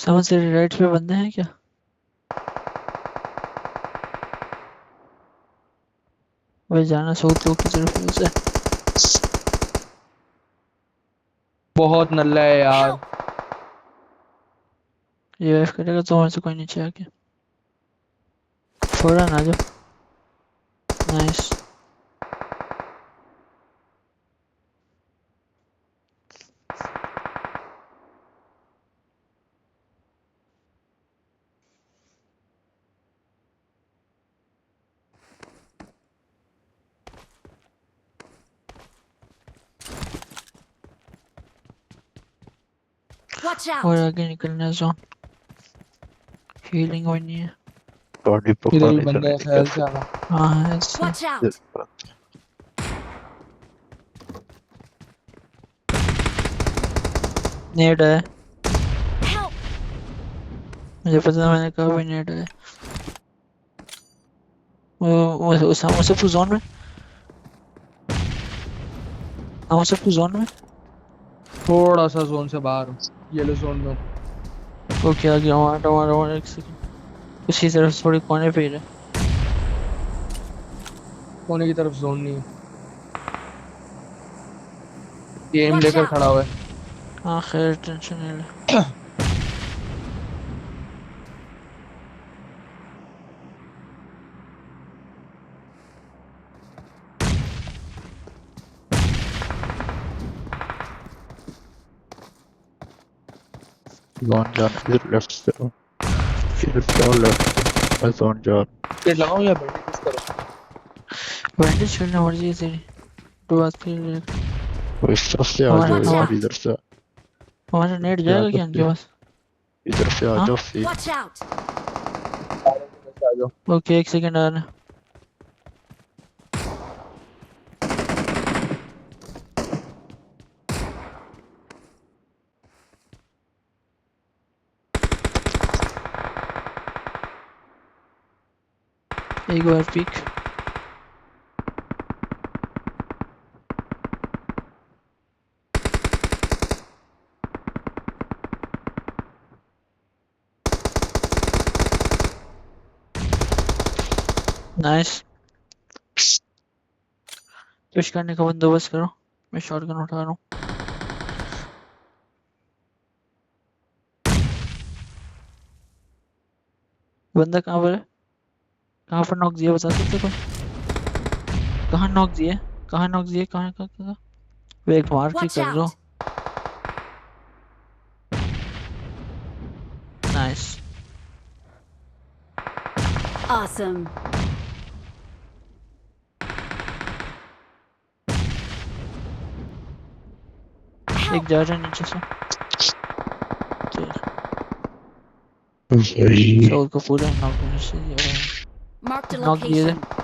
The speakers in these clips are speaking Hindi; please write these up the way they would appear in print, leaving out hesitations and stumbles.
समझ तेरे राइट पे बंदे हैं क्या? वही जाना साउथ टू की तरफ है उसे। बहुत नल्ला है यार। ये वेफ करेगा तो वहां से कोई नीचे आके फौरन आ जाओ। नाइस। Watch और out! आगे निकलना है जोन। हीलिंग होनी है। बॉडी इधर भी पकड़ने से बंदा नहीं है निकल ख्याल से आना। हाँ है ऐसे। Watch out! नेड है। Help! मुझे पता, मैंने कहा भी नेड है। वो सामने से जोन में। सामने से जोन में। थोड़ा सा जोन से बाहर, येलो जोन में। ओके आ गया हूँ। हमारा एक सेकंड। उसी तरफ थोड़ी कोने पे ही रहे। कोने की तरफ जोन नहीं है। ये एम Watch लेकर out! खड़ा हुआ है। हाँ खैर टेंशन नहीं ले। जोन जाना इधर लेफ्ट से इधर से और लेफ्ट से मैं जोन जा पेट लगाऊं या बैंडेजेस करो? बैंडेज करना मर्जी है तेरी। तो बात कर ले। तो इस तरफ से आ हमारा जाओ Watch यार out! हमारा नेट से आ जाएगा जाओ क्या उनके पास? इधर से आ हाँ जाओ सी Watch out! आ जाओ। ओके एक सेकंड आ रहा। एक बार पीक। नाइस। पुश करने का बंदोबस्त करो। मैं शॉटगन उठा रहा हूँ। बंदा कहाँ पर है? कहाँ पर नॉक दिया बता सकते कोई? कहाँ नॉक दिया? कहाँ नॉक दिया? कहाँ कहाँ कहाँ? वेग मार के Watch कर दो। out! नाइस। Awesome! एक Help! जा रहा है नीचे से। सही साउथ को पूरा नॉक होने से दिया भाई। Marked a नॉक दिए थे। location.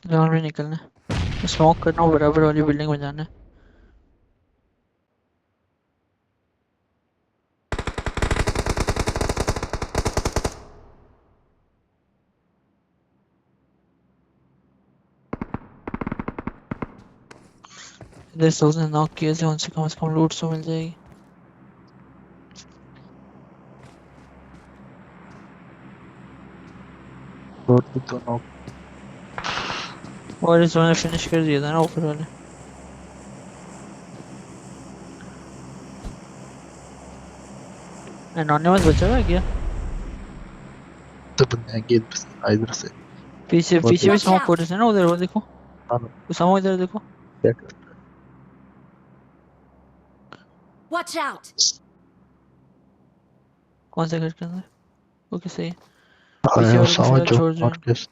ग्राउंड में निकलना है। स्मोक करना हो, बराबर वाली बिल्डिंग में जाना है। इधर साउथ ने नॉक किए थे, उनसे कम से कम लूट तो मिल जाएगी। और भी दोनों और इस ने फिनिश कर दिया था ना ऊपर वाले। एनोनिमस बचा हुआ है क्या? तो बंदे हैं इधर से पीछे और पीछे भी Watch स्मोक हो out! रहे थे ना उधर, वो देखो। उसामा इधर देखो। क्या कर Watch out! कौन से घर के अंदर? ओके सही है। आए पीछे हो वाले को समझ फिलहाल जो छोड़ दो नॉट इनको। केस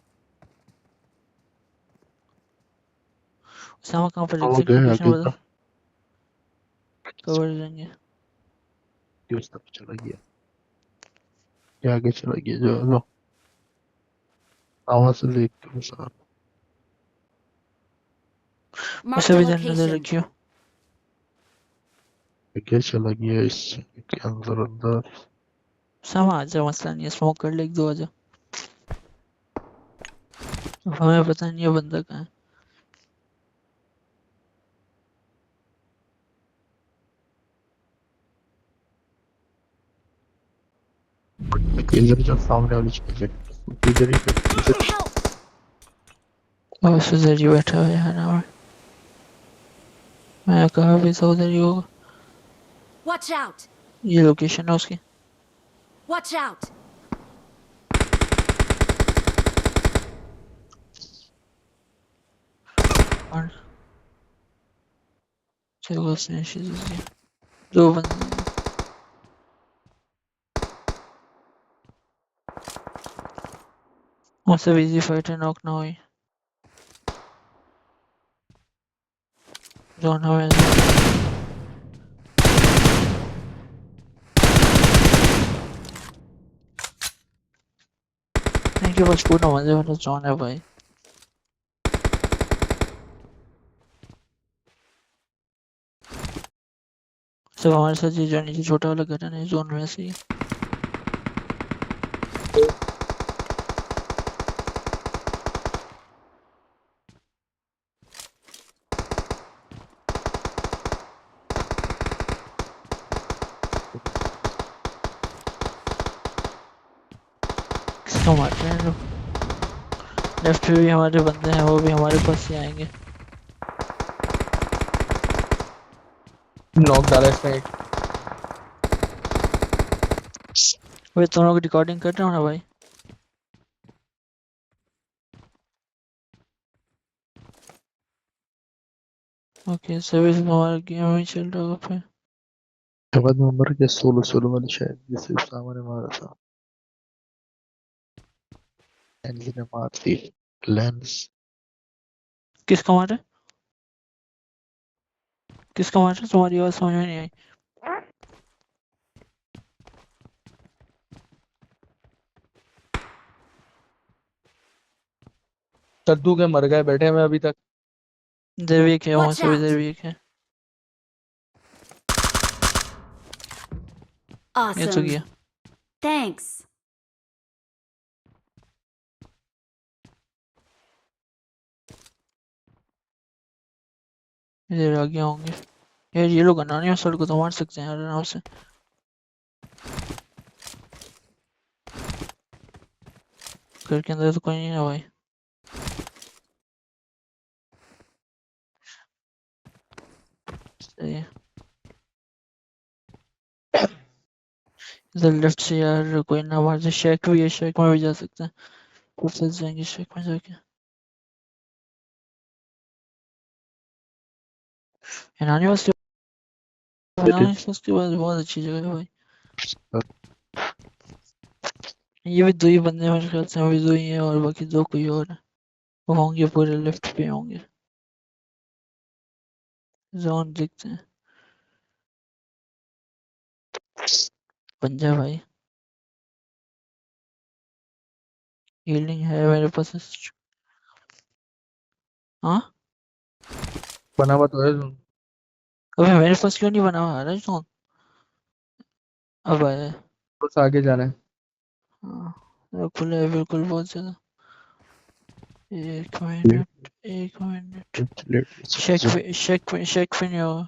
उसामा कहाँ पर हो एग्जैक्ट गए लोकेशन आगे बता। का कवर जाएंगे। कि उस तरफ चला गया, ये आगे चला गया जो लो आवाज से देख के साथ Marked उसे a भी ध्यान नजर location. रखियो। क्या चला गया इस के अंदर अंदर। सामा आ जा, मसला नहीं है, स्मोक कर ले, एक दो आ जा। हमें पता नहीं है बंदा कहाँ है। इधर जो सामने वाली चीज है इधर ही इधर Help! और उधर ही बैठा हुआ है यार हमारे। मैं कहा भी था उधर ही होगा। Watch out! ये लोकेशन है उसकी। Watch out! और चलो उसने शीज़ दिया। दो बंदे उससे इजी फाइट है, नॉक ना हुई। जोन हमें इनके पास पूरा मजे वाला जोन है भाई। सब हमारे साथ ये जो नीचे छोटा वाला घर है ना, जोन में से ही है। किसको मारते हैं लोग। लेफ्ट पे भी हमारे बंदे हैं, वो भी हमारे पास ही आएंगे। नॉक डाला इसने एक। वे तुम लोग रिकॉर्डिंग कर रहे हो ना भाई। ओके सभी हमारा गेम ही चल रहा होगा फिर। के बाद में मर गया सोलो सोलो वाली शायद जिसे सामने मारा था एनजी ने मार दी लेंस। किसको मारे, किसको मारे, तुम्हारी आवाज समझ में नहीं आई। कद्दू के मर गए बैठे में अभी तक। इधर भी एक है, वहां Watch से भी इधर out! भी एक है। ये तो Awesome. गया। Thanks. इधर आ गया होंगे यार, ये लोग अनानी और को तो मार सकते हैं यार आराम से। घर के अंदर तो कोई नहीं है भाई। सही है। इधर लेफ्ट से यार कोई ना मार दे। शेक भी है, शेक में भी जा सकते हैं। फिर फंस जाएंगे शेक में जाके। अनानी बस उसके बाद बहुत अच्छी जगह है भाई। ये भी दो ही बंदे हैं मेरे ख्याल से, अभी दो ही है और बाकी दो कोई और है। वो होंगे पूरे लेफ्ट पे होंगे। जोन दिखते हैं। पंजा भाई, हीलिंग है मेरे पास। हाँ बना हुआ तो है जोन। अबे मेरे पास क्यों नहीं बना हुआ है जोन। अब आया। बस आगे जाना है। हाँ खुला है बिल्कुल बहुत ज्यादा। एक मिनट एक मिनट। शेक पे नहीं होगा।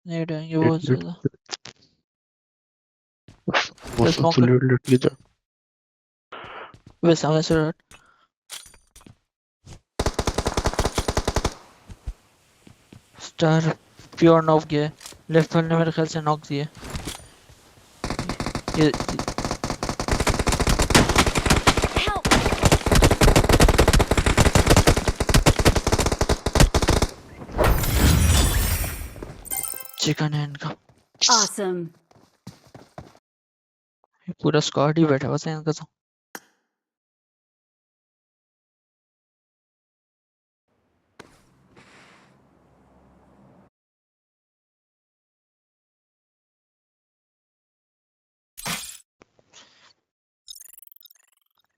नहीं डालेंगे बहुत ज्यादा। वो स्मोक सबसे कर। लेट ले जा वे सामने से रट। स्टार प्योर नॉक गया। लेफ्ट वाले ने मेरे ख्याल से नॉक दिए। ये Help! चिकन है इनका। Awesome. पूरा स्क्वाड ही बैठा हुआ था इनका तो।